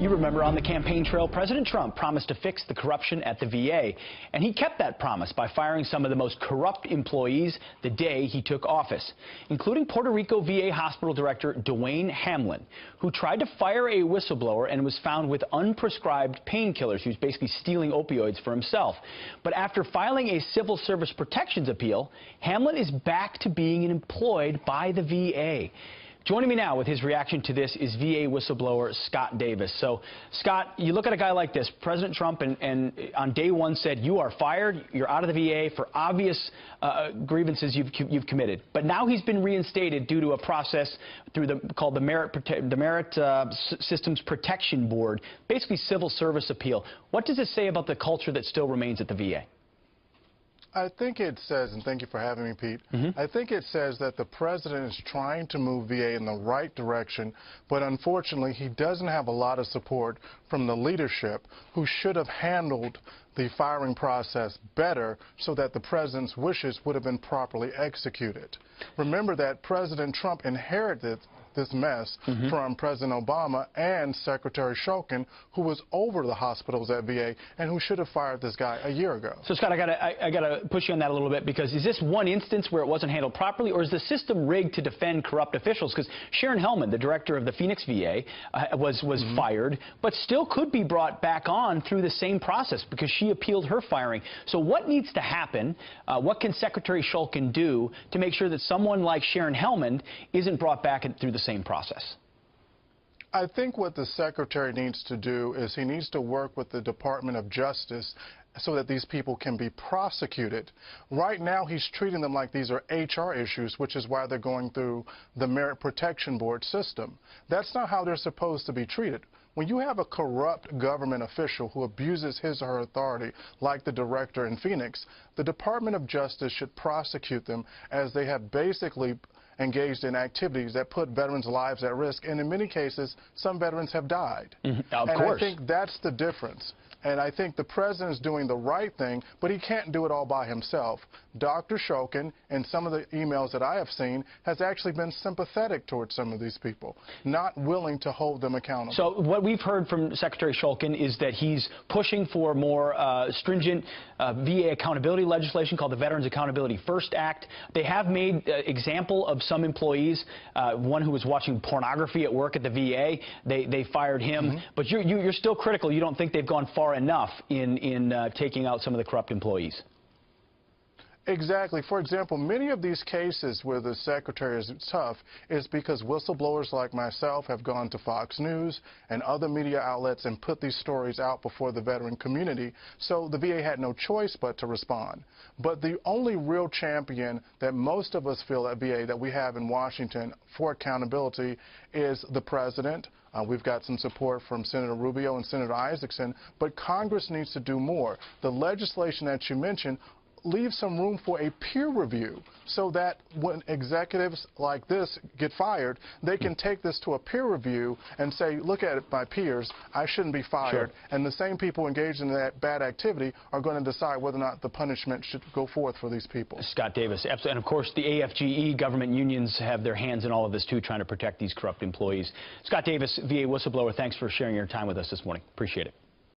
You remember on the campaign trail, President Trump promised to fix the corruption at the VA, and he kept that promise by firing some of the most corrupt employees the day he took office, including Puerto Rico VA Hospital Director Dwayne Hamlin, who tried to fire a whistleblower and was found with unprescribed painkillers. He was basically stealing opioids for himself. But after filing a civil service protections appeal, Hamlin is back to being employed by the VA. Joining me now with his reaction to this is VA whistleblower Scott Davis. So, Scott, you look at a guy like this. President Trump and on day one said, you are fired, you're out of the VA for obvious grievances you've committed. But now he's been reinstated due to a process called the Merit Systems Protection Board, basically civil service appeal. What does it say about the culture that still remains at the VA? I think it says, and thank you for having me, Pete, I think it says that the president is trying to move VA in the right direction, but unfortunately he doesn't have a lot of support from the leadership who should have handled the firing process better so that the president's wishes would have been properly executed. Remember that President Trump inherited this mess from President Obama and Secretary Shulkin, who was over the hospitals at VA and who should have fired this guy a year ago. So, Scott, I gotta push you on that a little bit, because is this one instance where it wasn't handled properly, or is the system rigged to defend corrupt officials? Because Sharon Hellman, the director of the Phoenix VA, was fired, but still could be brought back on through the same process because she appealed her firing. So what needs to happen? What can Secretary Shulkin do to make sure that someone like Sharon Hellman isn't brought back through the same process? I think what the secretary needs to do is he needs to work with the Department of Justice so that these people can be prosecuted. Right now, he's treating them like these are HR issues, which is why they're going through the Merit Protection Board system. That's not how they're supposed to be treated. When you have a corrupt government official who abuses his or her authority, like the director in Phoenix, the Department of Justice should prosecute them, as they have basically engaged in activities that put veterans' lives at risk, and in many cases, some veterans have died. Of course. I think that's the difference. And I think the president is doing the right thing, but he can't do it all by himself. Dr. Shulkin, in some of the emails that I have seen, has actually been sympathetic towards some of these people, not willing to hold them accountable. So what we've heard from Secretary Shulkin is that he's pushing for more stringent VA accountability legislation called the Veterans Accountability First Act. They have made example of some employees, one who was watching pornography at work at the VA. They fired him. But you're still critical. You don't think they've gone far enough in taking out some of the corrupt employees? Exactly. For example, many of these cases where the secretary is tough is because whistleblowers like myself have gone to Fox News and other media outlets and put these stories out before the veteran community, so the VA had no choice but to respond. But the only real champion that most of us feel at VA that we have in Washington for accountability is the president. We've got some support from Senator Rubio and Senator Isaacson, but Congress needs to do more. The legislation that you mentioned leave some room for a peer review so that when executives like this get fired, they can take this to a peer review and say, look at it, my peers, I shouldn't be fired. Sure. And the same people engaged in that bad activity are going to decide whether or not the punishment should go forth for these people. Scott Davis, absolutely. And of course, the AFGE government unions have their hands in all of this too, trying to protect these corrupt employees. Scott Davis, VA whistleblower, thanks for sharing your time with us this morning. Appreciate it.